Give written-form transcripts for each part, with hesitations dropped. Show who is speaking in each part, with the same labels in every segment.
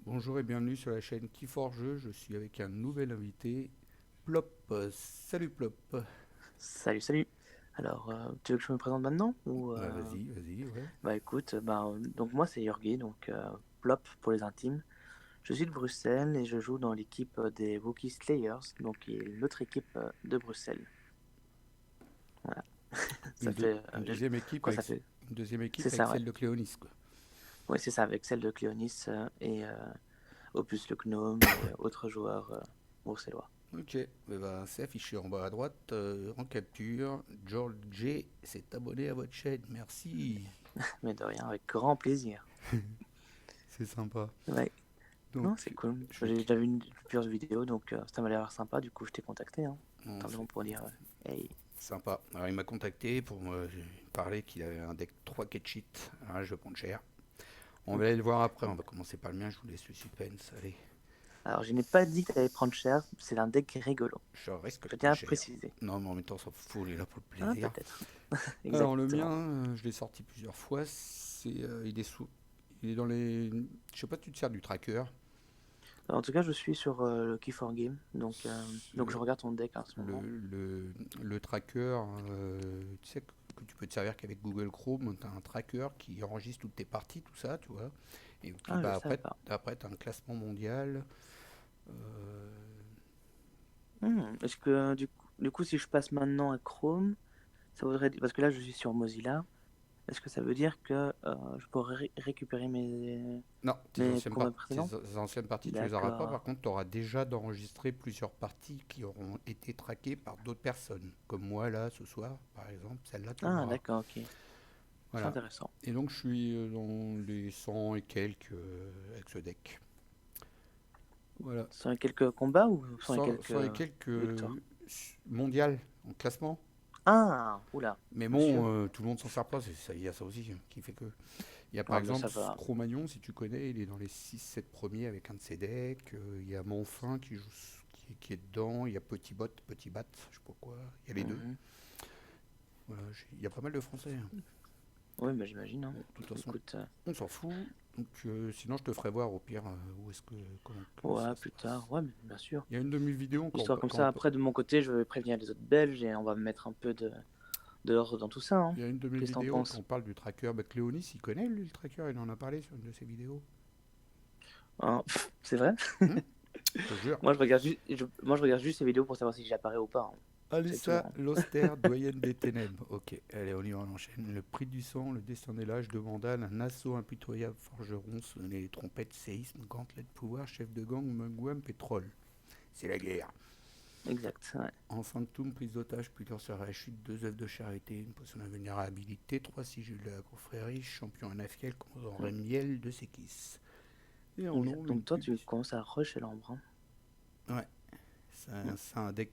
Speaker 1: Bonjour et bienvenue sur la chaîne Key4Jeux. Je suis avec un nouvel invité, Plop. Salut Plop.
Speaker 2: Salut, salut. Alors, tu veux que je me présente maintenant ou
Speaker 1: Bah vas-y, vas-y, ouais.
Speaker 2: Bah écoute, donc moi c'est Jorgi, donc Plop pour les intimes. Je suis de Bruxelles et je joue dans l'équipe des Wookiee Slayers, donc qui est l'autre équipe de Bruxelles. Voilà. Ça
Speaker 1: Une, deux-
Speaker 2: fait
Speaker 1: une deuxième équipe
Speaker 2: quoi
Speaker 1: avec,
Speaker 2: ça fait?
Speaker 1: une deuxième
Speaker 2: C'est
Speaker 1: équipe avec
Speaker 2: ça, ouais.
Speaker 1: celle de Cléonis, quoi.
Speaker 2: Ouais, c'est ça, avec celle de Cléonis et Opus le Gnome et autres joueurs bruxellois.
Speaker 1: Ok, c'est affiché en bas à droite, en capture. George J s'est abonné à votre chaîne, merci.
Speaker 2: Mais de rien, avec grand plaisir.
Speaker 1: C'est sympa.
Speaker 2: Ouais.
Speaker 1: Donc,
Speaker 2: Non, c'est cool.
Speaker 1: je vais
Speaker 2: J'ai déjà vu plusieurs vidéos, donc ça m'a l'air sympa. Du coup, je t'ai contacté, hein.
Speaker 1: bon,
Speaker 2: Simplement
Speaker 1: c'est
Speaker 2: pour dire, hey.
Speaker 1: sympa. Alors il m'a contacté pour me parler qu'il avait un deck 3 catch it. Alors, je vais prendre cher. On va aller le voir après, on va commencer par le mien, je vous laisse le suspense, allez.
Speaker 2: Alors, je n'ai pas dit que tu allais prendre cher, c'est un deck rigolo.
Speaker 1: Je risque de
Speaker 2: Je tiens
Speaker 1: prendre
Speaker 2: à
Speaker 1: cher.
Speaker 2: préciser.
Speaker 1: Non, mais en même temps, on s'en fout, on est là pour le
Speaker 2: Ah,
Speaker 1: plaisir.
Speaker 2: peut-être.
Speaker 1: Alors, le mien,
Speaker 2: Exactement.
Speaker 1: je l'ai sorti plusieurs fois. Il est dans les. Je sais pas, tu te sers du tracker.
Speaker 2: En tout cas, je suis sur le Key for Game, donc je
Speaker 1: Le,
Speaker 2: regarde ton deck en ce
Speaker 1: le,
Speaker 2: moment.
Speaker 1: le tracker, tu sais que tu peux te servir qu'avec Google Chrome. Tu as un tracker qui enregistre toutes tes parties, tout ça, tu vois. Et puis,
Speaker 2: Ah, je
Speaker 1: bah,
Speaker 2: savais
Speaker 1: après,
Speaker 2: pas.
Speaker 1: après tu as un classement mondial. Euh,
Speaker 2: Est-ce que du coup, si je passe maintenant à Chrome, ça voudrait dire. Parce que là, je suis sur Mozilla. Est-ce que ça veut dire que je pourrais récupérer
Speaker 1: Non,
Speaker 2: mes combats précédents?
Speaker 1: tes anciennes parties, tu les auras pas. Par
Speaker 2: D'accord.
Speaker 1: contre, tu auras déjà d'enregistrer plusieurs parties qui auront été traquées par d'autres personnes. Comme moi, là, ce soir, par exemple, celle-là, tu
Speaker 2: Ah,
Speaker 1: l'auras.
Speaker 2: d'accord, ok. C'est
Speaker 1: Voilà.
Speaker 2: intéressant.
Speaker 1: Et donc, je suis dans les 100 et quelques avec ce deck. Voilà.
Speaker 2: Sont les quelques combats ou sont les
Speaker 1: 100,
Speaker 2: quelques
Speaker 1: 100 et quelques
Speaker 2: victoires?
Speaker 1: mondiales en classement.
Speaker 2: Ah, oula,
Speaker 1: Mais
Speaker 2: monsieur.
Speaker 1: bon, tout le monde s'en sert pas. Il y a ça aussi, hein, qui fait que. Il y a par
Speaker 2: Ah, ben
Speaker 1: exemple
Speaker 2: ça va.
Speaker 1: Cro-Magnon, si tu connais, il est dans les 6-7 premiers avec un de ses decks. Il y a Monfin qui est dedans. Il y a Petit Bat, je sais pas quoi. Il y a les deux.
Speaker 2: Mhm.
Speaker 1: Voilà, il y a pas mal de Français, hein.
Speaker 2: Oui, bah, j'imagine, hein.
Speaker 1: Bon, de toute façon,
Speaker 2: Écoute,
Speaker 1: on s'en fout. Donc, sinon, je te ferai voir au pire où est-ce que, comment ça
Speaker 2: ouais,
Speaker 1: se
Speaker 2: plus
Speaker 1: passe.
Speaker 2: tard, ouais, mais bien sûr.
Speaker 1: Il y a une de mes vidéos encore.
Speaker 2: Histoire comme ça, après, de mon côté, je vais prévenir les autres Belges et on va mettre un peu de l'ordre dans tout ça, hein.
Speaker 1: Il y a une de mes
Speaker 2: Qu'est-ce que t'en
Speaker 1: vidéos quand
Speaker 2: penses?
Speaker 1: on parle du tracker. Bah, Cléonis, il connaît lui le tracker. Il en a parlé sur une de ses vidéos.
Speaker 2: Hein, c'est vrai?
Speaker 1: Hmm, je te jure.
Speaker 2: Moi, je regarde juste ces vidéos pour savoir si j'apparais ou pas, hein. C'est tout,
Speaker 1: Alessa
Speaker 2: hein.
Speaker 1: Loster, doyenne des ténèbres. Ok, allez, on y va, on enchaîne. Le prix du sang, le destin des lâches, de Vandal, un assaut impitoyable, forgeron, sonner les trompettes, séisme, gantelet de pouvoir, chef de gang, mugwam, pétrole. C'est la guerre.
Speaker 2: Exact, ouais.
Speaker 1: En sanctum, prise d'otage, puis sur la chute, deux œuvres de charité, une potion d'invulnérabilité, trois sigils de la confrérie, champion anafiel, commandant
Speaker 2: Mm,
Speaker 1: Rémiel de Séquis. Et en
Speaker 2: exact.
Speaker 1: long, une
Speaker 2: Donc toi, tu
Speaker 1: publicité.
Speaker 2: commences à rush l'ambre, hein.
Speaker 1: Ouais,
Speaker 2: Mm,
Speaker 1: c'est un deck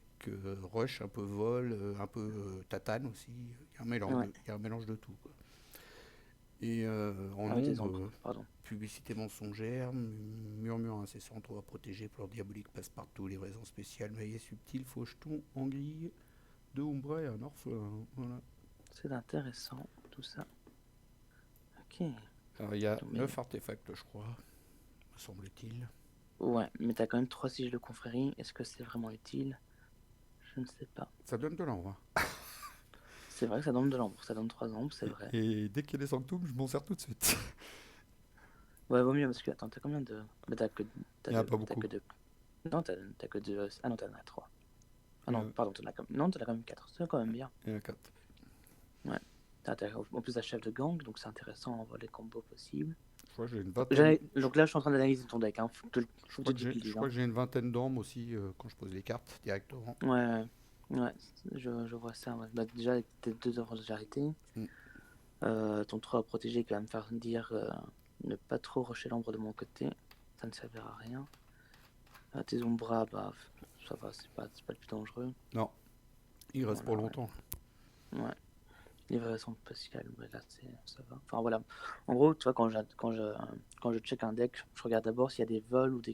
Speaker 1: rush, un peu vol, un peu tatane aussi. Il y a un mélange
Speaker 2: ouais.
Speaker 1: il y a un mélange de tout, quoi. Et en
Speaker 2: Ah oui, des
Speaker 1: ombre,
Speaker 2: ombres, pardon.
Speaker 1: publicité mensongère, murmure incessant, droit protégé, pleurs diabolique, passe-partout, livraison spéciale, maillet subtil, faucheton, anguille, deux ombres et un orphelin. Voilà.
Speaker 2: C'est intéressant, tout ça. Ok.
Speaker 1: Alors il y a
Speaker 2: Mais
Speaker 1: 9 artefacts, je crois, me semble-t-il.
Speaker 2: ouais, mais t'as quand même 3 sigils de confrérie. Est-ce que c'est vraiment utile? Je ne sais pas.
Speaker 1: Ça donne de l'ombre,
Speaker 2: C'est vrai que ça donne de l'ambre, ça donne 3 ombres, c'est vrai.
Speaker 1: et dès qu'il y a des sanctums, je m'en sers tout de suite.
Speaker 2: Ouais, vaut mieux parce que, attends, t'as combien de. Bah,
Speaker 1: Il n'y en a pas
Speaker 2: t'as
Speaker 1: beaucoup.
Speaker 2: que deux. Non, t'as que deux. Ah non, t'en as 3. Ah
Speaker 1: Il y en
Speaker 2: non,
Speaker 1: a,
Speaker 2: pardon, non, t'en as quand même 4. C'est quand même bien.
Speaker 1: il y en a 4.
Speaker 2: Ouais. En plus, la chef de gang, donc c'est intéressant, on voit les combos possibles.
Speaker 1: Je crois que j'ai une vingtaine.
Speaker 2: Donc là, je suis en train d'analyser ton deck, hein.
Speaker 1: Je
Speaker 2: Faut que
Speaker 1: crois
Speaker 2: je te dise
Speaker 1: je
Speaker 2: bêtises,
Speaker 1: crois
Speaker 2: hein.
Speaker 1: que j'ai une vingtaine d'ombres aussi quand je pose les cartes directement.
Speaker 2: Ouais, ouais, je vois ça. Ouais. Bah, déjà, avec tes 2 œuvres de charité,
Speaker 1: Mm.
Speaker 2: ton 3 à protéger qui va me faire dire ne pas trop rusher l'ombre de mon côté. Ça ne servira à rien. Tes ombras, bah, ça va, c'est pas le plus dangereux.
Speaker 1: Non, il reste pour
Speaker 2: Voilà,
Speaker 1: longtemps.
Speaker 2: ouais. Ouais. Livraison spatiale, ouais, là, ça va. Enfin, voilà. En gros, tu vois, quand je check un deck, je regarde d'abord s'il y a des vols ou des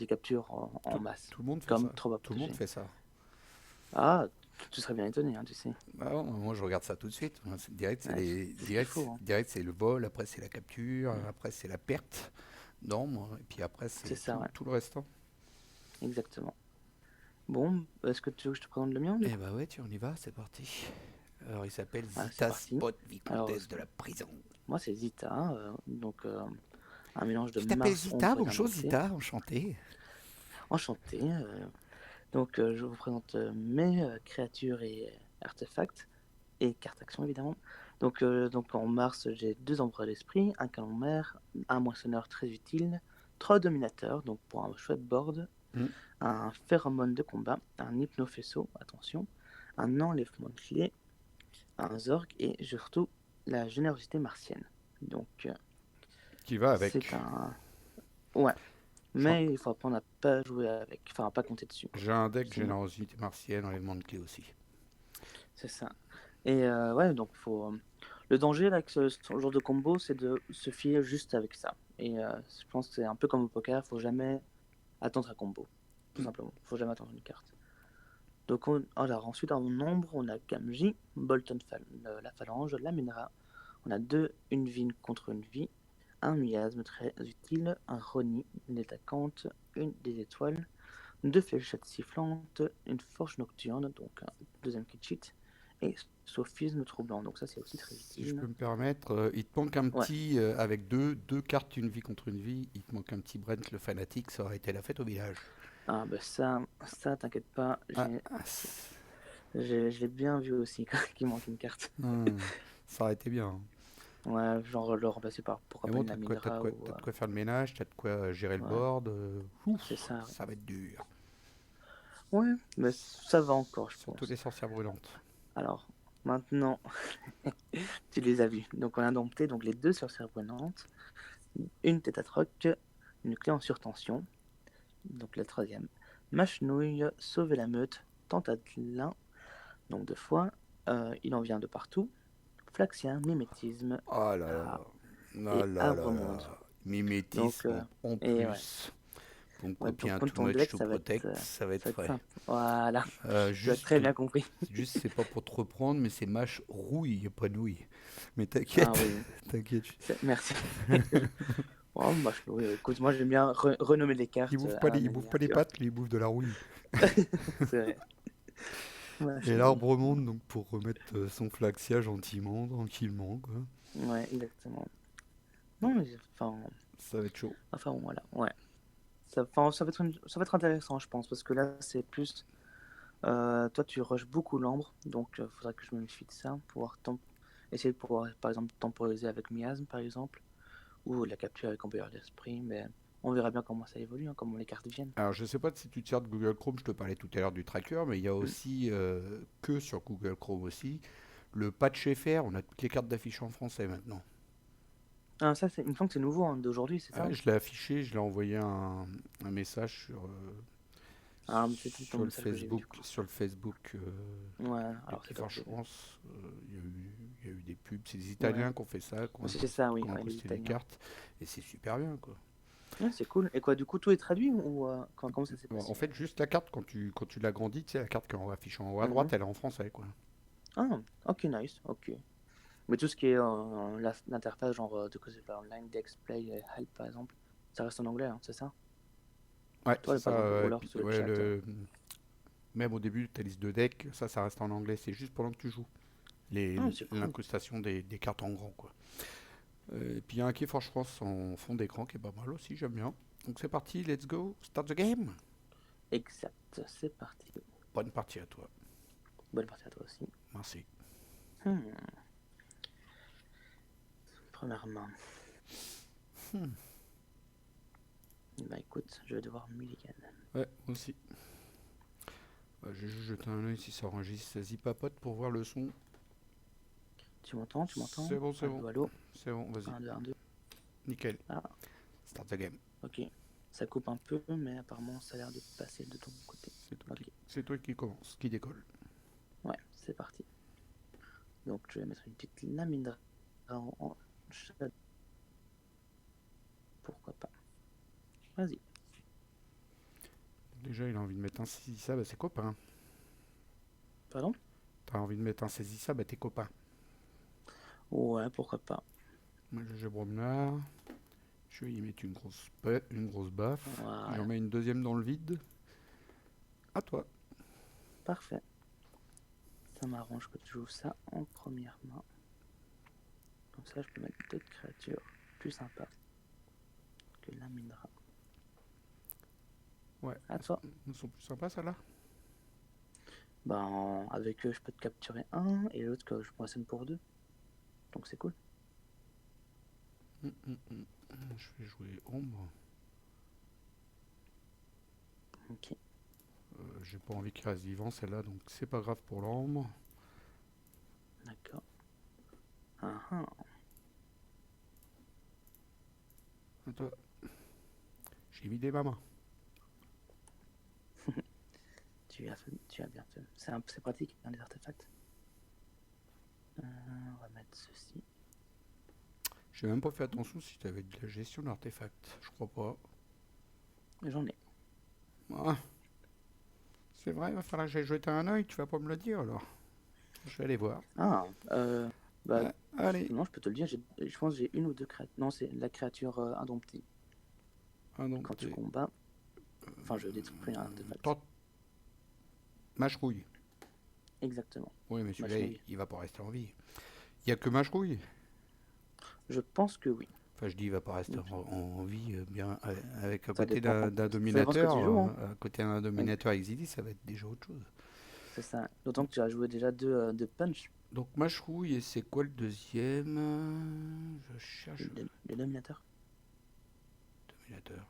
Speaker 2: captures en
Speaker 1: Tout,
Speaker 2: masse,
Speaker 1: tout le monde fait
Speaker 2: comme
Speaker 1: ça.
Speaker 2: trop à
Speaker 1: Tout le monde
Speaker 2: protéger.
Speaker 1: fait ça.
Speaker 2: Ah, tu serais bien étonné, hein, tu sais.
Speaker 1: Ah non, moi je regarde ça tout de suite. Direct,
Speaker 2: Ouais, c'est ce qu'il faut, hein.
Speaker 1: direct, c'est le vol, après c'est la capture,
Speaker 2: Mm.
Speaker 1: après c'est la perte. Non, moi. Et puis après,
Speaker 2: C'est
Speaker 1: c'est
Speaker 2: ça, ouais,
Speaker 1: tout le restant.
Speaker 2: exactement. Bon, est-ce que tu veux que je te présente le mien du
Speaker 1: Eh
Speaker 2: coup?
Speaker 1: bah ouais, tu on y va, c'est parti. Alors, il s'appelle
Speaker 2: Voilà, c'est
Speaker 1: Zita
Speaker 2: parti.
Speaker 1: Spot,
Speaker 2: Alors,
Speaker 1: vicomtesse de la prison.
Speaker 2: moi c'est Zita, un mélange de
Speaker 1: Tu t'appelles
Speaker 2: Mars,
Speaker 1: Zita?
Speaker 2: ombre et
Speaker 1: Bonjour
Speaker 2: Namoté.
Speaker 1: Zita, enchanté.
Speaker 2: Enchanté. Je vous présente mes créatures et artefacts, et cartes actions évidemment. En Mars, j'ai 2 empereurs d'esprit, un canon-mer, un moissonneur très utile, 3 dominateurs, donc pour un chouette board,
Speaker 1: Hmm.
Speaker 2: un phéromone de combat, un hypnofaisceau, attention, un enlèvement de clé, un zorg et surtout la générosité martienne. Donc
Speaker 1: Qui va
Speaker 2: c'est
Speaker 1: avec.
Speaker 2: un... Ouais,
Speaker 1: J'ai
Speaker 2: mais il faut apprendre à pas jouer avec, enfin à pas compter dessus, quoi.
Speaker 1: j'ai un deck
Speaker 2: Sinon,
Speaker 1: générosité martienne, enlèvement de clé aussi.
Speaker 2: c'est ça. Et ouais, donc faut... Le danger là, avec ce genre de combo, c'est de se fier juste avec ça. Et je pense que c'est un peu comme au poker, faut jamais attendre un combo, tout
Speaker 1: Hmm.
Speaker 2: simplement. Faut jamais attendre une carte. Alors ensuite, en nombre, on a Gamji, la phalange, la Minera. On a une vie contre une vie, un miasme très utile, un Roni, une attaquante, une des étoiles, 2 fléchettes sifflantes, une forge nocturne, donc un deuxième kit sheet, et sophisme troublant. Donc ça, c'est aussi très
Speaker 1: Si je
Speaker 2: utile.
Speaker 1: peux me permettre, il te manque un
Speaker 2: Ouais.
Speaker 1: petit, avec deux cartes, une vie contre une vie, il te manque un petit Brent le fanatique, ça aurait été la fête au village.
Speaker 2: Ah bah ça t'inquiète pas,
Speaker 1: Ah,
Speaker 2: je l'ai bien vu aussi qu'il manque une carte.
Speaker 1: ça aurait été bien, hein.
Speaker 2: Ouais, genre le remplacer par pourquoi
Speaker 1: Mais
Speaker 2: pas
Speaker 1: bon,
Speaker 2: une Laminera ou...
Speaker 1: t'as de quoi faire le ménage, t'as de quoi gérer le
Speaker 2: ouais,
Speaker 1: board.
Speaker 2: c'est
Speaker 1: Ouf,
Speaker 2: ça.
Speaker 1: ça va être dur.
Speaker 2: Ouais, mais ça va encore, je
Speaker 1: Surtout les
Speaker 2: pense.
Speaker 1: sorcières brûlantes.
Speaker 2: Alors, maintenant, tu les as vus. Donc on a dompté donc, les 2 sorcières brûlantes, une tête à troc, une clé en surtension, donc la troisième. Machenouille, sauver la meute, tentatlin, donc 2 fois. Il en vient de partout. Flaxien, mimétisme,
Speaker 1: Oh là là.
Speaker 2: ah,
Speaker 1: Ah
Speaker 2: et
Speaker 1: là là
Speaker 2: arbre-monde.
Speaker 1: là.
Speaker 2: Donc,
Speaker 1: Mimétisme en
Speaker 2: et ouais.
Speaker 1: plus. Pour me
Speaker 2: Ouais,
Speaker 1: copier
Speaker 2: donc
Speaker 1: un
Speaker 2: pour
Speaker 1: too
Speaker 2: ton
Speaker 1: much
Speaker 2: deck,
Speaker 1: to protect, ça va être
Speaker 2: ça va être
Speaker 1: frais.
Speaker 2: simple. Voilà, tu as très
Speaker 1: Juste,
Speaker 2: bien compris.
Speaker 1: juste c'est pas pour te reprendre, mais c'est mâche rouille, pas nouille. Mais
Speaker 2: Ah
Speaker 1: t'inquiète,
Speaker 2: oui,
Speaker 1: t'inquiète.
Speaker 2: merci. Oh, écoute, moi j'aime bien renommer les cartes à ma
Speaker 1: Il bouffe pas
Speaker 2: manière,
Speaker 1: les
Speaker 2: tu vois.
Speaker 1: pattes, lui, il bouffe de la rouille.
Speaker 2: C'est vrai.
Speaker 1: Et
Speaker 2: Machenouille.
Speaker 1: l'arbre monte donc pour remettre son flaxia gentiment, tranquillement, quoi.
Speaker 2: Ouais, exactement. Non, mais
Speaker 1: Ça va être chaud.
Speaker 2: voilà. Ouais. Ça va être intéressant, je pense, parce que là, c'est plus. Toi, tu rushes beaucoup l'ambre, donc il faudrait que je me méfie de ça. Essayer de pouvoir, par exemple, temporiser avec miasme, par exemple, ou la capture avec embrayeur d'esprit, mais on verra bien comment ça évolue, hein, comment les cartes viennent.
Speaker 1: Alors, je sais pas si tu te sers de Google Chrome, je te parlais tout à l'heure du tracker, mais il y a
Speaker 2: Mm.
Speaker 1: aussi, que sur Google Chrome aussi, le patch FR, on a toutes les cartes d'affiche en français maintenant.
Speaker 2: Ah, ça, il me semble que c'est nouveau hein, d'aujourd'hui, c'est
Speaker 1: Ah,
Speaker 2: ça?
Speaker 1: je l'ai affiché, je l'ai envoyé un message
Speaker 2: Ah, mais c'était ton message que j'ai vu du coup.
Speaker 1: Sur le Facebook
Speaker 2: Ouais,
Speaker 1: des
Speaker 2: alors c'est
Speaker 1: petits
Speaker 2: top, j'ai vu.
Speaker 1: France. Il y a eu des pubs, c'est des
Speaker 2: Ouais,
Speaker 1: Italiens qui ont fait ça,
Speaker 2: c'est ça, oui,
Speaker 1: qui ont
Speaker 2: ouais, les
Speaker 1: posté des
Speaker 2: Italiens.
Speaker 1: cartes, et c'est super bien, quoi.
Speaker 2: Ouais, c'est cool. Et quoi, du coup, tout est traduit ou comment ça s'est
Speaker 1: Bon, en
Speaker 2: passé?
Speaker 1: fait, juste la carte, quand tu l'agrandis, tu sais, la carte qui est affichée en haut à droite,
Speaker 2: Mhm.
Speaker 1: elle est en français, quoi.
Speaker 2: Ah, ok, nice, ok. Mais tout ce qui est l'interface, genre de quoi c'est pas online, Dexplay et Help par exemple, ça reste en anglais, hein, c'est ça?
Speaker 1: Ouais,
Speaker 2: Toi,
Speaker 1: c'est
Speaker 2: par
Speaker 1: ça.
Speaker 2: exemple, ou
Speaker 1: Et
Speaker 2: alors
Speaker 1: puis,
Speaker 2: sur le
Speaker 1: ouais,
Speaker 2: chat.
Speaker 1: même au début, ta liste de deck, ça reste en anglais. C'est juste pendant que tu joues.
Speaker 2: Ah, c'est cool.
Speaker 1: L'incrustation des cartes en grand, quoi. Et puis il y a un qui est je pense, en fond d'écran qui est pas mal aussi, j'aime bien. Donc c'est parti, let's go, start the game.
Speaker 2: Exact, c'est parti.
Speaker 1: Bonne partie à toi.
Speaker 2: Bonne partie à toi aussi.
Speaker 1: Merci.
Speaker 2: Hmm. Première main. Bah écoute, je vais devoir mulligan.
Speaker 1: Ouais, moi aussi. J'ai juste jeté un oeil si ça enregistre. Vas-y, papote pour voir le son.
Speaker 2: Tu m'entends? Tu m'entends?
Speaker 1: C'est bon, c'est bon.
Speaker 2: Allô, allô?
Speaker 1: C'est bon, vas-y.
Speaker 2: 1, 2, 1, 2.
Speaker 1: Nickel.
Speaker 2: Ah,
Speaker 1: Start the game.
Speaker 2: ok. Ça coupe un peu, mais apparemment ça a l'air de passer de ton côté. Ok,
Speaker 1: C'est toi qui commence, qui décolle.
Speaker 2: ouais, c'est parti. Donc je vais mettre une petite lamine en shadow. Pourquoi pas. Vas-y.
Speaker 1: Déjà, il a envie de mettre un saisissable à ses copains.
Speaker 2: Pardon?
Speaker 1: T'as envie de mettre un saisissable à tes copains.
Speaker 2: Ouais, pourquoi pas.
Speaker 1: Moi, je Bromnar. Je vais y mettre une grosse baffe. J'en
Speaker 2: Voilà,
Speaker 1: mets une deuxième dans le vide. À toi.
Speaker 2: parfait. Ça m'arrange que tu joues ça en première main. Comme ça, je peux mettre d'autres créatures plus sympas que la Mindra.
Speaker 1: Ouais,
Speaker 2: À toi.
Speaker 1: elles sont plus sympas, celles-là.
Speaker 2: Ben, avec eux, je peux te capturer un et l'autre que je poissonne pour deux. Donc c'est cool.
Speaker 1: Je vais jouer ombre.
Speaker 2: Ok,
Speaker 1: J'ai pas envie qu'il reste vivant, celle-là, donc c'est pas grave pour l'ombre.
Speaker 2: d'accord. Ah, ah.
Speaker 1: À toi. J'ai vidé ma main.
Speaker 2: Tu as bien fait. C'est pratique, hein, les artefacts. On va mettre ceci.
Speaker 1: J'ai même pas fait attention si t'avais de la gestion d'artefacts. Je crois pas.
Speaker 2: J'en ai.
Speaker 1: Ah, c'est vrai, il va falloir que j'aille jeter un oeil. Tu vas pas me le dire alors. Je vais aller voir.
Speaker 2: Ah, bah,
Speaker 1: Allez.
Speaker 2: non, je peux te le dire. Je pense que j'ai une ou deux créatures. Non, c'est la créature indomptée.
Speaker 1: Ah non,
Speaker 2: Quand tu combats. Enfin, je détruis un artefact.
Speaker 1: Tente. Mâchrouille.
Speaker 2: Exactement.
Speaker 1: Oui, mais celui-là,
Speaker 2: Mâchrouille.
Speaker 1: il va pas rester en vie. Il y a que Mâchrouille.
Speaker 2: Je pense que oui.
Speaker 1: Enfin, je dis, il va pas rester en vie bien avec à
Speaker 2: Ça
Speaker 1: côté
Speaker 2: dépend.
Speaker 1: d'un
Speaker 2: Ça dépend ce que
Speaker 1: dominateur.
Speaker 2: tu joues, hein.
Speaker 1: À côté d'un dominateur exilé, ça va être déjà autre chose.
Speaker 2: C'est ça. D'autant que tu as joué déjà deux punch.
Speaker 1: Donc Mâchrouille, et c'est quoi le deuxième? Je cherche
Speaker 2: Le dominateur.
Speaker 1: dominateur.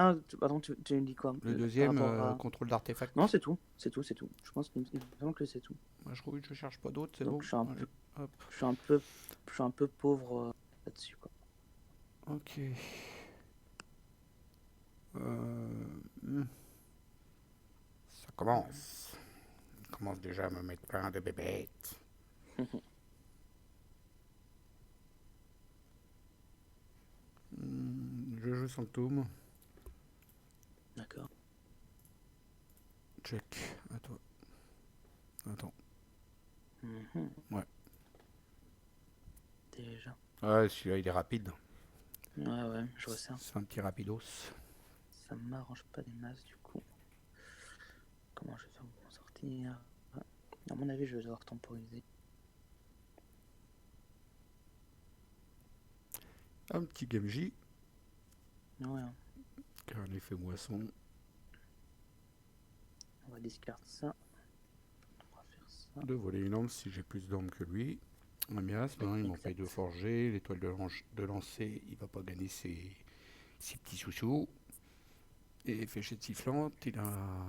Speaker 2: Ah, pardon, tu me dis quoi?
Speaker 1: Le
Speaker 2: Par
Speaker 1: deuxième,
Speaker 2: rapport à...
Speaker 1: contrôle d'artefact.
Speaker 2: Non, c'est tout. C'est tout, c'est tout. Je pense qu'il me semble que c'est tout.
Speaker 1: Mâchrouille, je cherche pas d'autres, c'est
Speaker 2: Donc
Speaker 1: bon.
Speaker 2: je suis un
Speaker 1: Allez,
Speaker 2: peu,
Speaker 1: hop.
Speaker 2: je suis un peu pauvre là-dessus, quoi.
Speaker 1: Ok. Ça commence. On commence déjà à me mettre plein de bébêtes. Je joue Sanctum.
Speaker 2: D'accord.
Speaker 1: Check. À toi. Attends.
Speaker 2: Mhm.
Speaker 1: Ouais.
Speaker 2: Déjà.
Speaker 1: Ouais, celui-là, il est rapide.
Speaker 2: Ouais, je vois ça.
Speaker 1: C'est un petit rapidos.
Speaker 2: Ça m'arrange pas des masses, du coup. Comment je vais faire pour m'en sortir? À mon avis, je vais devoir temporiser.
Speaker 1: Un petit Gamji.
Speaker 2: Ouais,
Speaker 1: Qui a un effet moisson.
Speaker 2: on va discard ça. On va faire ça.
Speaker 1: De voler une arme si j'ai plus d'armes que lui. Un miasme, hein, il m'en paye de forger. L'étoile de lancer, il va pas gagner ses petits sous-sous. Et fléchette sifflante, il a.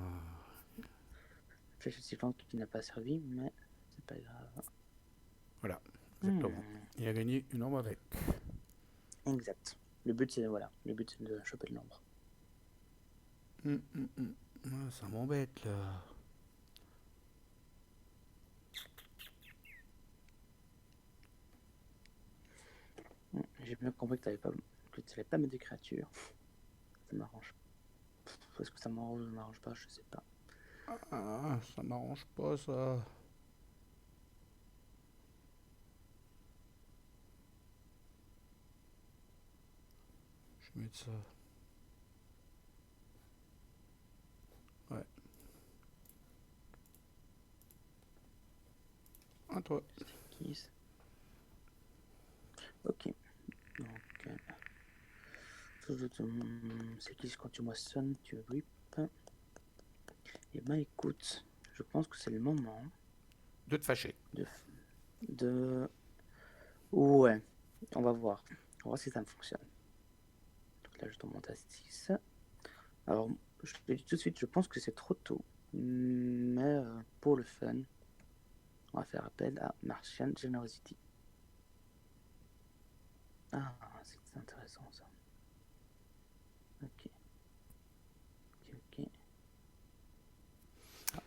Speaker 2: Fléchette sifflante qui n'a pas servi, mais c'est pas grave.
Speaker 1: Voilà, exactement. Il a gagné une arme avec.
Speaker 2: Exact. Le but c'est de choper de l'ombre.
Speaker 1: Ah, ça m'embête là.
Speaker 2: J'ai bien compris que tu n'allais pas mettre des créatures. Ça m'arrange. Est-ce que ça m'arrange ou ça m'arrange pas, je sais pas.
Speaker 1: Ah, ça m'arrange pas ça. Je vais mettre ça. Ouais. À toi.
Speaker 2: Ok. Donc, c'est qui quand tu moissonnes, tu rip. Et ben écoute, je pense que c'est le moment
Speaker 1: De te fâcher.
Speaker 2: Ouais, on va voir. On va voir si ça me fonctionne. Donc là, je dois monter à 6. Alors, je te dis tout de suite, je pense que c'est trop tôt. Mais pour le fun, on va faire appel à Martian Generosity. Ah, c'est intéressant ça. Ok. Ah,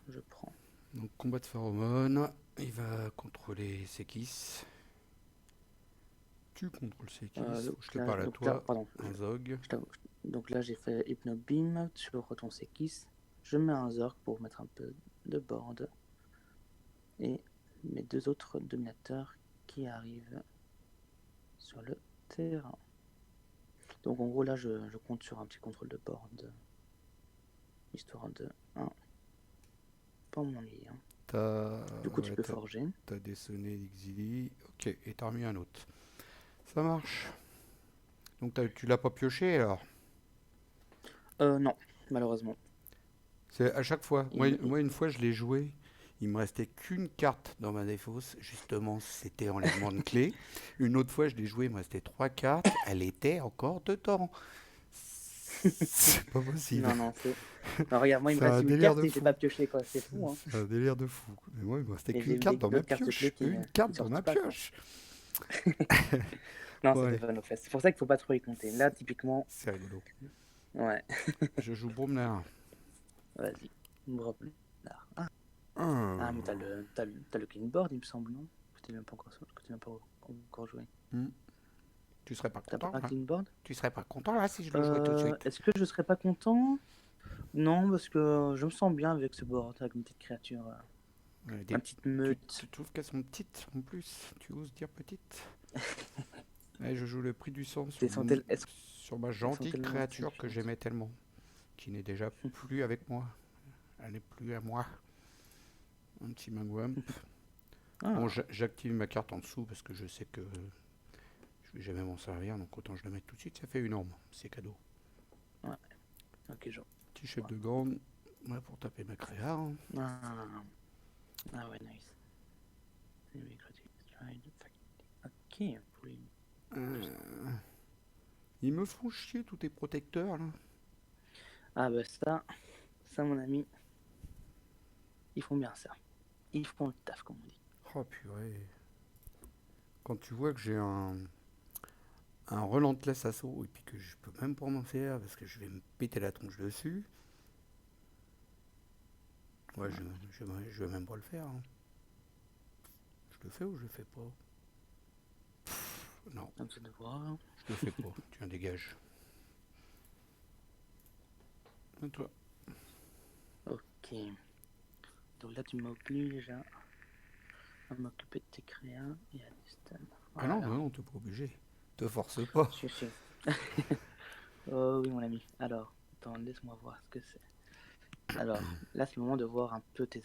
Speaker 2: je prends.
Speaker 1: Donc combat de phéromone. Il va contrôler Sekis. Tu contrôles Sekis. Je te parle à toi.
Speaker 2: Pardon.
Speaker 1: Un Zog.
Speaker 2: Donc là, j'ai fait Hypno Beam sur ton Sekis. Je mets un Zorg pour mettre un peu de board. Et mes deux autres dominateurs qui arrivent sur le terrain. Donc en gros là je compte sur un petit contrôle de board, histoire de pas m'ennuyer. Hein. Du coup tu
Speaker 1: Ouais,
Speaker 2: peux forger.
Speaker 1: t'as dessonné l'exili. Ok, et t'as remis un autre. Ça marche. Donc tu l'as pas pioché alors?
Speaker 2: Non, malheureusement.
Speaker 1: C'est à chaque fois.
Speaker 2: Il me-
Speaker 1: Moi, une fois, je l'ai joué. Il me restait qu'une carte dans ma défausse. Justement, c'était enlèvement de clé. Une autre fois, je l'ai joué. Il me restait trois cartes. Elle était encore dedans. C'est pas possible.
Speaker 2: Non, non, c'est. Non, regarde, moi il me
Speaker 1: C'est un
Speaker 2: reste une
Speaker 1: délire
Speaker 2: carte
Speaker 1: de
Speaker 2: et j'ai
Speaker 1: fou.
Speaker 2: pas pioché quoi, c'est fou hein.
Speaker 1: C'est un délire de fou. Mais moi, il me restait
Speaker 2: Et
Speaker 1: qu'une
Speaker 2: j'ai
Speaker 1: carte
Speaker 2: des
Speaker 1: dans ma
Speaker 2: d'autres cartes clés
Speaker 1: pioche.
Speaker 2: qui,
Speaker 1: Une
Speaker 2: qui
Speaker 1: carte dans
Speaker 2: sortent
Speaker 1: ma
Speaker 2: pas quoi.
Speaker 1: pioche.
Speaker 2: Non, ça fait
Speaker 1: Ouais,
Speaker 2: fun au fait. C'est pour ça qu'il faut pas trop y compter. Là, typiquement,
Speaker 1: c'est rigolo.
Speaker 2: ouais,
Speaker 1: Je joue Bromner.
Speaker 2: vas-y. Bravo. Ah,
Speaker 1: Ah.
Speaker 2: ah, mais t'as le clean board, il me semble, non? Que t'as même pas encore joué.
Speaker 1: Hmm. Tu serais pas
Speaker 2: T'as pas
Speaker 1: content
Speaker 2: un
Speaker 1: là?
Speaker 2: clean board?
Speaker 1: Tu serais pas content là si je le jouais tout de suite?
Speaker 2: Est-ce que je serais pas content? Non, parce que je me sens bien avec ce board, avec une petite créature,
Speaker 1: Des-
Speaker 2: ma petite meute.
Speaker 1: tu trouves qu'elles sont petites en plus? Tu oses dire petites? Ouais, je joue le prix du sang
Speaker 2: Elles sont, tel- elles sont-
Speaker 1: sur ma
Speaker 2: elles sont
Speaker 1: gentille
Speaker 2: tellement
Speaker 1: créature que
Speaker 2: insignifiantes.
Speaker 1: j'aimais tellement, qui n'est déjà plus avec moi. Elle n'est plus à moi. Un petit Magwamp. Bon,
Speaker 2: Ah,
Speaker 1: j'active ma carte en dessous parce que je sais que je vais jamais m'en servir, donc autant je la mette tout de suite. Ça fait une orbe, c'est cadeau.
Speaker 2: ouais, ok, je
Speaker 1: Petit chef
Speaker 2: vois.
Speaker 1: de gang, ouais, pour taper ma créa. Hein.
Speaker 2: Ah, ah ouais, nice. Ok, pour les-
Speaker 1: Euh, Ils me font chier tous tes protecteurs là.
Speaker 2: Ah bah ça mon ami, ils font bien ça. Ils font le taf comme on dit.
Speaker 1: Oh purée. Quand tu vois que j'ai un relentless assaut et puis que je peux même pas m'en faire parce que je vais me péter la tronche dessus. Ouais, je vais même pas le faire. Hein. Je le fais ou je le fais pas? Non,
Speaker 2: Comme ça de voir.
Speaker 1: je le fais pas. Tiens, dégage. Et toi?
Speaker 2: Ok. Donc là tu m'obliges à m'occuper de tes créas et à des stuns.
Speaker 1: Ah non,
Speaker 2: Voilà.
Speaker 1: non, t'es pas obligé. Te force pas.
Speaker 2: Si. Oh oui mon ami. Alors, attends, laisse-moi voir ce que c'est. Alors, là c'est le moment de voir un peu tes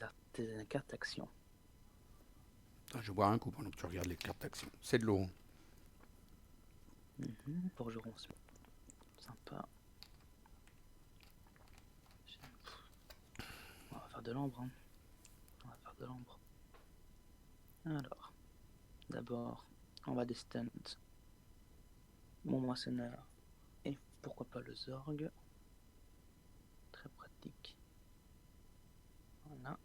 Speaker 2: cartes d'action.
Speaker 1: Ah, je vais boire un coup pendant que tu regardes les cartes d'action. C'est de l'eau.
Speaker 2: Forgeron, c'est sympa. On va faire de l'ambre. Hein. On va faire de l'ambre. Alors, d'abord, on va des stunts. Mon moissonneur. Et pourquoi pas le Zorg. Très pratique. Voilà.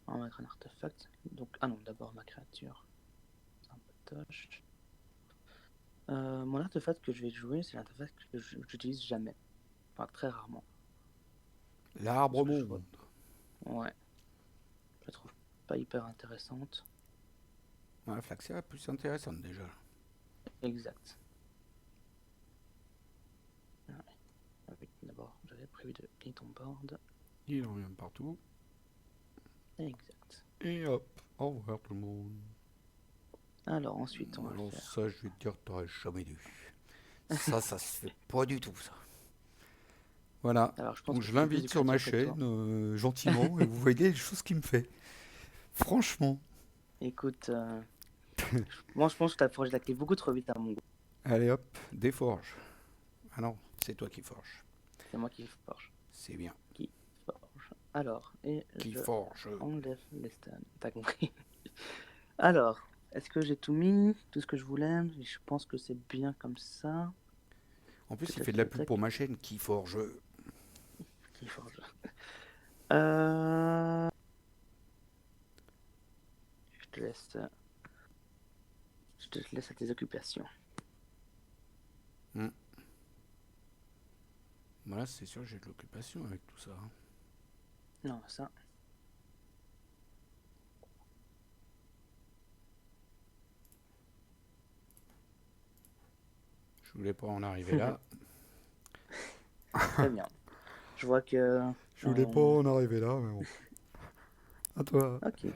Speaker 2: On va mettre un artefact. Donc, ah non, d'abord ma créature. C'est un potoche. Mon artefact que je vais jouer, c'est l'artefact que j'utilise jamais. Enfin, très rarement.
Speaker 1: L'arbre
Speaker 2: Parce que je vois.
Speaker 1: monde.
Speaker 2: Ouais. Je la trouve pas hyper intéressante.
Speaker 1: Ouais, la Flaxia est plus intéressante déjà.
Speaker 2: Exact. Ouais. Avec, d'abord, j'avais prévu de hit on board.
Speaker 1: Il en vient de partout.
Speaker 2: Exact.
Speaker 1: Et hop, au revoir tout le monde.
Speaker 2: Alors ensuite, on va
Speaker 1: Alors
Speaker 2: faire.
Speaker 1: ça, je vais te dire, t'aurais jamais dû. Ça se fait pas du tout, ça. Voilà.
Speaker 2: Alors je pense
Speaker 1: Donc
Speaker 2: que
Speaker 1: je
Speaker 2: je fais plus de
Speaker 1: l'invite sur ma
Speaker 2: créatures que toi.
Speaker 1: chaîne, gentiment, et vous voyez les choses qu'il me fait. Franchement.
Speaker 2: Écoute, moi je pense que tu as forgé la clé beaucoup trop vite à mon goût.
Speaker 1: Allez hop, déforge. Ah non, c'est toi qui forge.
Speaker 2: C'est moi qui forge.
Speaker 1: C'est bien.
Speaker 2: Qui forge. Alors, et
Speaker 1: Qui
Speaker 2: je
Speaker 1: forge.
Speaker 2: enlève les stuns. T'as compris. Alors, est-ce que j'ai tout mis, tout ce que je voulais? Je pense que c'est bien comme ça.
Speaker 1: En plus, il
Speaker 2: Peut-être
Speaker 1: fait de
Speaker 2: qu'il
Speaker 1: la pub
Speaker 2: faudrait
Speaker 1: pour ma chaîne. Qui forge.
Speaker 2: qu'il forge. Euh... Je te laisse. Je te laisse à tes occupations.
Speaker 1: Voilà, c'est sûr, j'ai de l'occupation avec tout ça. Hein.
Speaker 2: Non, ça.
Speaker 1: Je voulais pas en arriver là.
Speaker 2: Très bien. Je vois que.
Speaker 1: Je voulais pas en arriver là, mais bon. À toi.
Speaker 2: Ok.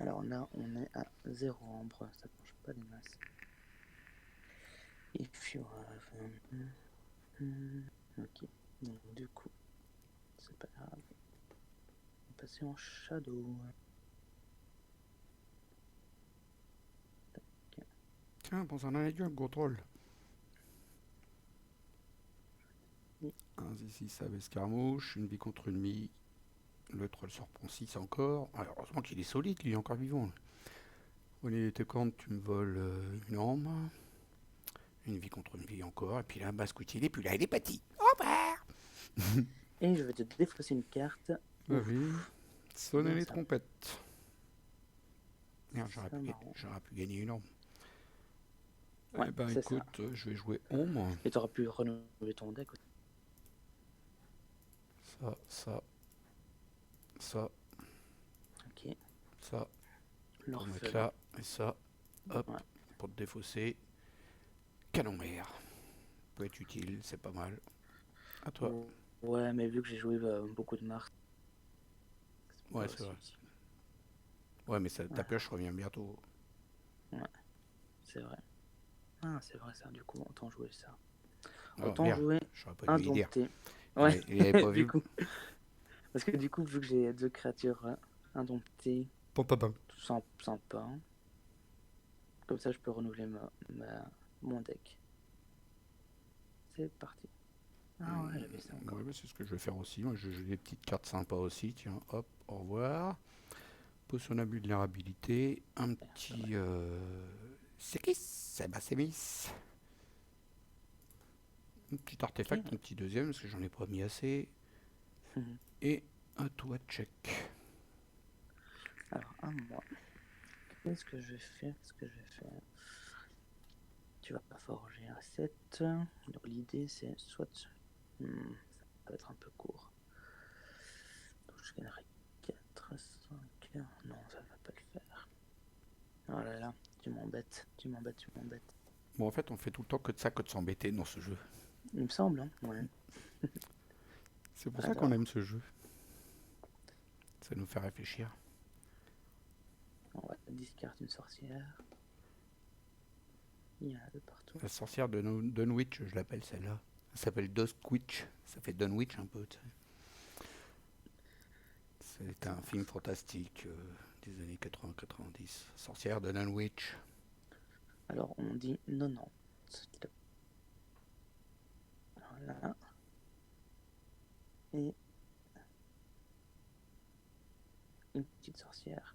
Speaker 2: Alors là, on est à 0 ambre. Ça ne change pas des masses. If you have... Ok, donc du coup, c'est pas grave. On va passer en shadow.
Speaker 1: Tiens, pense en un aigu, un gros troll.
Speaker 2: Oui.
Speaker 1: Un ici, ça avait escarmouche, une vie contre une mie. Le troll se reprend 6 encore. Alors, heureusement qu'il est solide, lui, il est encore vivant. Au lieu de quand tu me voles une arme. Une vie contre une vie encore. Et puis là, basque-t-il, et puis là, il est parti. Au revoir.
Speaker 2: Et je vais te défausser une carte.
Speaker 1: Bah oui. Sonnez
Speaker 2: Bien
Speaker 1: les
Speaker 2: ça.
Speaker 1: trompettes. Merde,
Speaker 2: C'est ça, marrant.
Speaker 1: j'aurais pu gagner une arme.
Speaker 2: Ouais,
Speaker 1: Eh ben
Speaker 2: c'est ça.
Speaker 1: écoute, je vais jouer ombre.
Speaker 2: Et t'auras pu renouveler ton deck.
Speaker 1: Ça, ça,
Speaker 2: Ok.
Speaker 1: ça. Pour mettre
Speaker 2: L'orphelin.
Speaker 1: là, et ça. Hop,
Speaker 2: Ouais.
Speaker 1: pour te défausser. Canon mer. Peut être utile, c'est pas mal. À toi.
Speaker 2: Ouais, mais vu que j'ai joué beaucoup de Mars, c'est
Speaker 1: Ouais,
Speaker 2: pas
Speaker 1: c'est
Speaker 2: aussi
Speaker 1: vrai.
Speaker 2: utile.
Speaker 1: Ouais, mais ça, ta
Speaker 2: Ouais,
Speaker 1: pioche revient bientôt.
Speaker 2: ouais, c'est vrai. Ah, c'est vrai ça, du coup, autant jouer ça.
Speaker 1: Oh
Speaker 2: Autant
Speaker 1: merde,
Speaker 2: jouer
Speaker 1: j'aurais pas dû lui dire.
Speaker 2: Indompté. Ouais,
Speaker 1: Il avait pas
Speaker 2: du
Speaker 1: vu.
Speaker 2: coup. Parce que du coup, vu que j'ai deux créatures indomptées,
Speaker 1: Pom, pom, pom.
Speaker 2: tout sympa, comme ça je peux renouveler mon deck. C'est parti. Ah ouais, j'avais ça encore.
Speaker 1: Ouais, bah, c'est ce que je vais faire aussi. Moi, j'ai des petites cartes sympas aussi. Tiens, hop, au revoir. Potion à vulnérabilité. Un petit. C'est qui? C'est Miss. Un petit artefact,
Speaker 2: Ok.
Speaker 1: un petit deuxième, parce que j'en ai pas mis assez. Et un toit check.
Speaker 2: Alors, à moi. Qu'est-ce que je vais faire? Tu vas pas forger un 7. Donc l'idée c'est soit... ça va être un peu court. Donc je gagnerai 4, 5... Non, ça va pas le faire. Oh là là, tu m'embêtes.
Speaker 1: Bon, en fait, on fait tout le temps que de s'embêter dans ce jeu.
Speaker 2: Il me semble, hein. Ouais.
Speaker 1: C'est pour ça qu'on
Speaker 2: Alors,
Speaker 1: aime ce jeu. Ça nous fait réfléchir.
Speaker 2: on va discarder une sorcière. Il y en a de partout.
Speaker 1: La sorcière de Dunwich, je l'appelle celle-là. Elle s'appelle Duskwitch. Ça fait Dunwich un peu, tu sais. C'est un film fantastique des années 80-90. Sorcière de Dunwich.
Speaker 2: Alors on dit 90. Voilà. Et une petite sorcière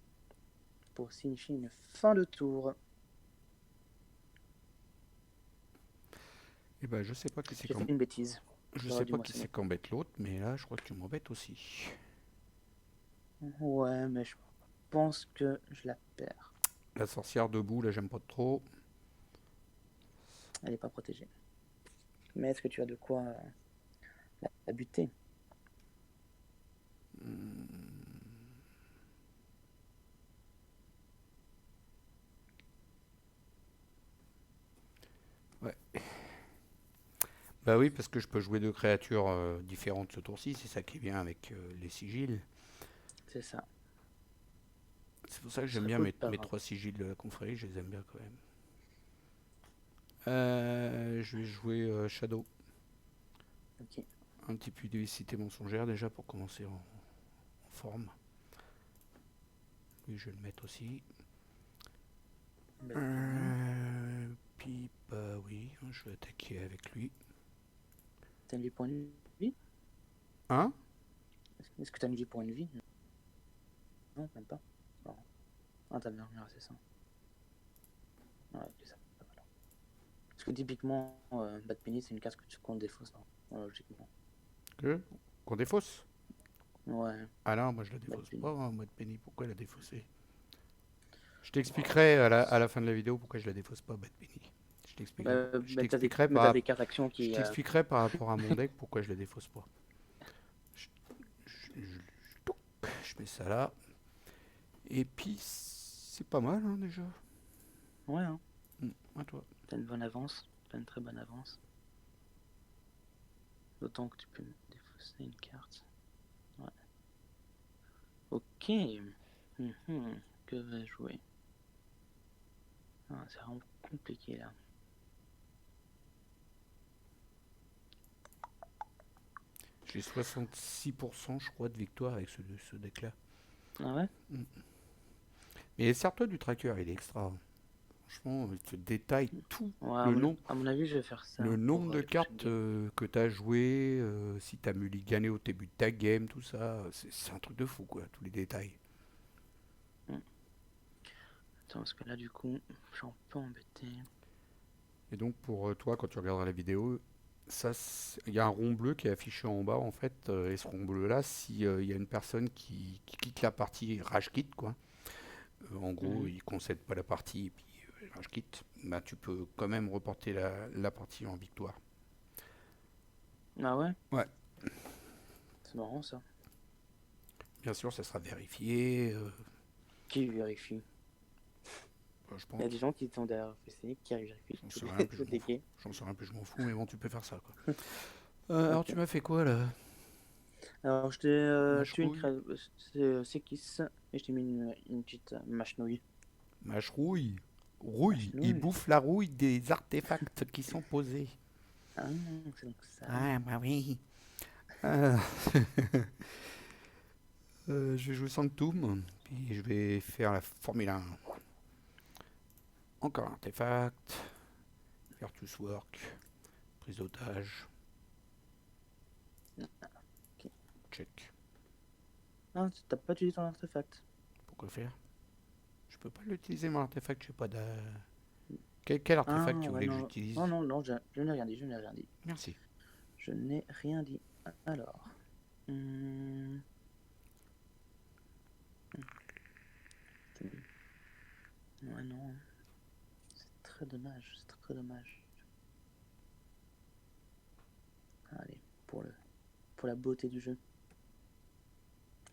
Speaker 2: pour signifier une fin de tour.
Speaker 1: Et ben, je sais pas qui c'est
Speaker 2: J'ai fait une bêtise.
Speaker 1: Je
Speaker 2: J'aurais
Speaker 1: sais
Speaker 2: dû
Speaker 1: pas qui c'est
Speaker 2: moissonner.
Speaker 1: qu'embête l'autre, mais là, je crois que tu m'embêtes aussi.
Speaker 2: Ouais, mais je pense que je la perds.
Speaker 1: La sorcière debout, là, j'aime pas trop.
Speaker 2: Elle n'est pas protégée. Mais est-ce que tu as de quoi la buter?
Speaker 1: Ouais. Bah oui, parce que je peux jouer deux créatures différentes ce tour-ci, c'est ça qui est bien avec les sigils.
Speaker 2: C'est ça.
Speaker 1: C'est pour ça que
Speaker 2: Ce
Speaker 1: j'aime
Speaker 2: serait
Speaker 1: bien
Speaker 2: cool
Speaker 1: mes,
Speaker 2: de pas
Speaker 1: mes
Speaker 2: avoir.
Speaker 1: 3 sigils de la confrérie, je les aime bien quand même. Je vais jouer Shadow.
Speaker 2: Ok.
Speaker 1: Un petit peu de cité mensongère déjà pour commencer en forme. Lui, je vais le mettre aussi. Puis, bah oui, je vais attaquer avec lui.
Speaker 2: T'as une vie pour une vie?
Speaker 1: Hein?
Speaker 2: Est-ce que t'as une vie pour une vie? Non, même pas. Bon. Ah, t'as bien, c'est ça. Ouais, ok, ça va. Parce que typiquement, Bad Penny, c'est une carte qu'on défausse, logiquement.
Speaker 1: Qu'on défausse?
Speaker 2: Ouais,
Speaker 1: Ah non, moi je la
Speaker 2: Bad
Speaker 1: défausse
Speaker 2: Penny.
Speaker 1: pas, hein, moi de Penny, pourquoi la défausser? Je t'expliquerai à la fin de la vidéo pourquoi je la défausse pas, Bad Penny.
Speaker 2: T'as des cartes action
Speaker 1: Je
Speaker 2: qui.
Speaker 1: t'expliquerai par rapport à mon deck pourquoi je la défausse pas. Je, je mets ça là. Et puis c'est pas mal hein, déjà.
Speaker 2: Ouais, hein.
Speaker 1: À toi.
Speaker 2: T'as une bonne avance. T'as une très bonne avance. D'autant que tu peux me défausser une carte. Ouais. Ok. Que vais-je jouer? Ah, c'est vraiment compliqué là.
Speaker 1: J'ai 66% je crois de victoire avec ce deck-là.
Speaker 2: Ah ouais?
Speaker 1: Mm. Mais sers-toi du tracker, il est extra. Franchement, il te détaille tout
Speaker 2: Ouais,
Speaker 1: le nombre,
Speaker 2: à mon avis, je vais faire
Speaker 1: le
Speaker 2: ça
Speaker 1: nombre
Speaker 2: pour
Speaker 1: de
Speaker 2: les prochaines
Speaker 1: cartes
Speaker 2: games.
Speaker 1: que tu as jouées, si tu as mulligané au début de ta game, tout ça. C'est un truc de fou, quoi, tous les détails.
Speaker 2: Hmm. Attends, parce que là, du coup, je suis un peu embêté.
Speaker 1: Et donc, pour toi, quand tu regarderas la vidéo, ça, il y a un rond bleu qui est affiché en bas, en fait. Et ce rond bleu-là, si il y a une personne qui quitte la partie rage quitte, quoi. En gros,
Speaker 2: Mhm.
Speaker 1: il concède pas la partie et puis rage quitte. Bah, tu peux quand même reporter la partie en victoire.
Speaker 2: Ah ouais?
Speaker 1: Ouais,
Speaker 2: C'est marrant ça.
Speaker 1: bien sûr, ça sera vérifié,
Speaker 2: Qui vérifie?
Speaker 1: je
Speaker 2: Il y a des
Speaker 1: pense.
Speaker 2: gens qui sont derrière PC qui vérifient
Speaker 1: J'en sais
Speaker 2: tous
Speaker 1: rien, puis je
Speaker 2: toutes
Speaker 1: m'en
Speaker 2: les
Speaker 1: fous.
Speaker 2: games.
Speaker 1: J'en sais rien, puis je m'en fous, mais bon, tu peux faire ça, quoi. Alors, tu
Speaker 2: Ok.
Speaker 1: m'as fait quoi, là?
Speaker 2: Alors, je t'ai tué une
Speaker 1: Mâche-rouille?
Speaker 2: créature. C'est Kiss. Et je t'ai mis une petite mâche-nouille.
Speaker 1: Mâche-rouille? Rouille, il
Speaker 2: Mâche-nouille.
Speaker 1: bouffe la rouille des artefacts qui sont posés.
Speaker 2: Ah, c'est donc ça.
Speaker 1: Ah, bah oui. Euh, je vais jouer Sanctum, puis je vais faire la Formule 1. Encore un artefact, Virtus Work, prise d'otage,
Speaker 2: Ok.
Speaker 1: check.
Speaker 2: Ah, t'as pas utilisé ton artefact.
Speaker 1: Pourquoi faire? Je peux pas l'utiliser mon artefact, je sais pas de... Quel
Speaker 2: Ah,
Speaker 1: artefact tu
Speaker 2: ouais,
Speaker 1: voulais que
Speaker 2: non.
Speaker 1: j'utilise?
Speaker 2: Non, non, non, je n'ai rien dit, je n'ai rien dit.
Speaker 1: Merci.
Speaker 2: Je n'ai rien dit. Alors. hum, Ouais, non. C'est très dommage, c'est très dommage. Allez, pour la beauté du jeu,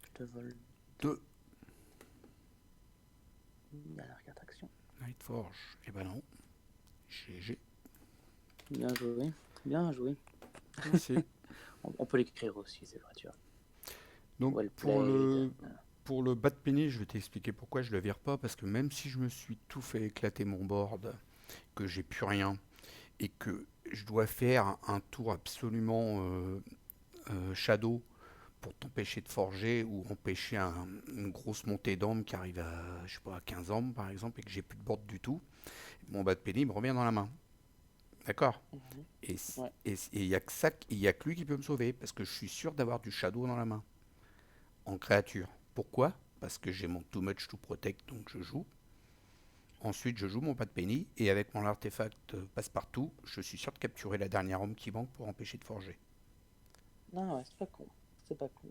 Speaker 2: je te vole
Speaker 1: 2.
Speaker 2: dernière carte action.
Speaker 1: Nightforge. Eh ben non. GG.
Speaker 2: Bien joué, bien joué.
Speaker 1: Merci.
Speaker 2: On peut l'écrire aussi, c'est vrai, tu vois.
Speaker 1: Donc
Speaker 2: Well
Speaker 1: pour
Speaker 2: played.
Speaker 1: le bas de penny, je vais t'expliquer pourquoi je le vire pas. Parce que même si je me suis tout fait éclater mon board, que j'ai plus rien, et que je dois faire un tour absolument shadow pour t'empêcher de forger ou empêcher une grosse montée d'âme qui arrive à, je sais pas, à 15 âmes par exemple, et que j'ai plus de board du tout, mon bas de penny me revient dans la main. D'accord.
Speaker 2: Mhm.
Speaker 1: Et
Speaker 2: Ouais.
Speaker 1: il y a que ça, il y a que lui qui peut me sauver parce que je suis sûr d'avoir du shadow dans la main en créature. Pourquoi? Parce que j'ai mon too much to protect, donc je joue. Ensuite, je joue mon pas de penny et avec mon artefact passe-partout, je suis sûr de capturer la dernière arme qui manque pour empêcher de forger.
Speaker 2: Non, ouais, c'est pas con. C'est pas con.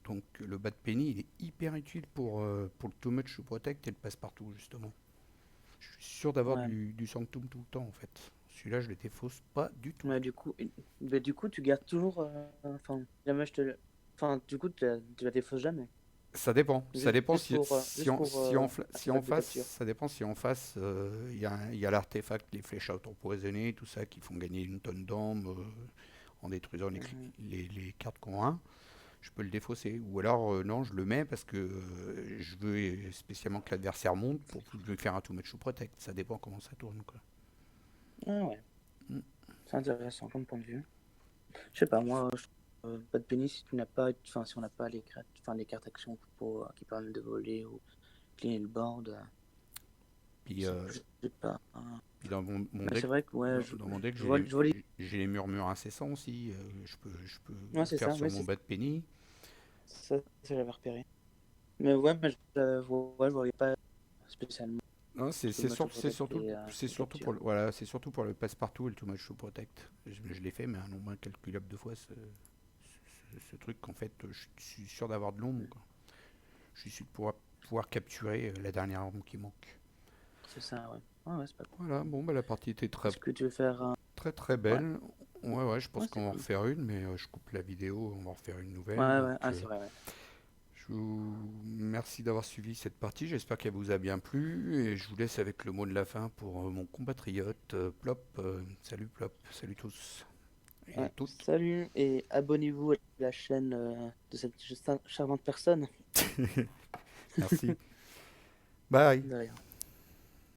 Speaker 1: Donc le bas de penny, il est hyper utile pour le too much to protect et le passe-partout justement. Je suis sûr d'avoir
Speaker 2: Ouais.
Speaker 1: du sanctum tout le temps en fait. Celui-là, je le défausse pas du tout.
Speaker 2: Mais du coup, tu gardes toujours. Enfin, jamais je te le. Enfin, du coup, tu la défausses jamais.
Speaker 1: Ça dépend. Ça dépend
Speaker 2: Juste pour
Speaker 1: si en
Speaker 2: artefact de
Speaker 1: face,
Speaker 2: capture.
Speaker 1: ça dépend si en face, il y a l'artefact, les flèches auto-empoisonnées, tout ça, qui font gagner une tonne d'âme en détruisant
Speaker 2: Mhm.
Speaker 1: les cartes qu'on a. Je peux le défausser. Ou alors, non, je le mets parce que je veux spécialement que l'adversaire monte pour lui faire un too much to protect. Ça dépend comment ça tourne, quoi.
Speaker 2: Ah ouais,
Speaker 1: Mm.
Speaker 2: c'est intéressant comme point de vue. Je sais pas, moi, pas de pénis si tu n'as pas, enfin, si on n'a pas les cartes actions qui permettent de voler ou cleaner le board.
Speaker 1: Puis,
Speaker 2: Je sais pas. Hein.
Speaker 1: puis dans mon
Speaker 2: Mais
Speaker 1: deck,
Speaker 2: c'est vrai que ouais,
Speaker 1: dans mon deck,
Speaker 2: je vois les.
Speaker 1: j'ai les murmures incessants aussi. Je peux
Speaker 2: Ouais,
Speaker 1: le
Speaker 2: c'est
Speaker 1: faire
Speaker 2: ça,
Speaker 1: sur
Speaker 2: mais
Speaker 1: mon bas de penny.
Speaker 2: ça, j'avais repéré. Mais ouais, ouais, je voyais pas spécialement
Speaker 1: Non,
Speaker 2: tout match au protect
Speaker 1: c'est
Speaker 2: et
Speaker 1: surtout
Speaker 2: capture.
Speaker 1: voilà, c'est surtout pour le passe-partout et le too much to protect. Je l'ai fait, mais un nombre incalculable de fois, ce truc qu'en fait, je suis sûr d'avoir de l'ombre, quoi. Je suis sûr de pouvoir capturer la dernière arme qui manque.
Speaker 2: C'est ça, ouais. Ah ouais, c'est pas con.
Speaker 1: Voilà, bon, bah, la partie était
Speaker 2: Est-ce que tu veux faire un.
Speaker 1: très
Speaker 2: Ouais,
Speaker 1: belle. Ouais, je pense
Speaker 2: ouais, c'est
Speaker 1: qu'on va en
Speaker 2: cool.
Speaker 1: refaire une, mais je coupe la vidéo, on va en refaire une nouvelle.
Speaker 2: Ouais,
Speaker 1: Donc,
Speaker 2: ouais, ah, c'est vrai, ouais.
Speaker 1: je vous remercie d'avoir suivi cette partie. J'espère qu'elle vous a bien plu. Et je vous laisse avec le mot de la fin pour mon compatriote Plop. Salut Plop, salut tous et
Speaker 2: Ouais.
Speaker 1: toutes.
Speaker 2: Salut et abonnez-vous à la chaîne de cette charmante personne.
Speaker 1: Merci. Bye.
Speaker 2: De rien.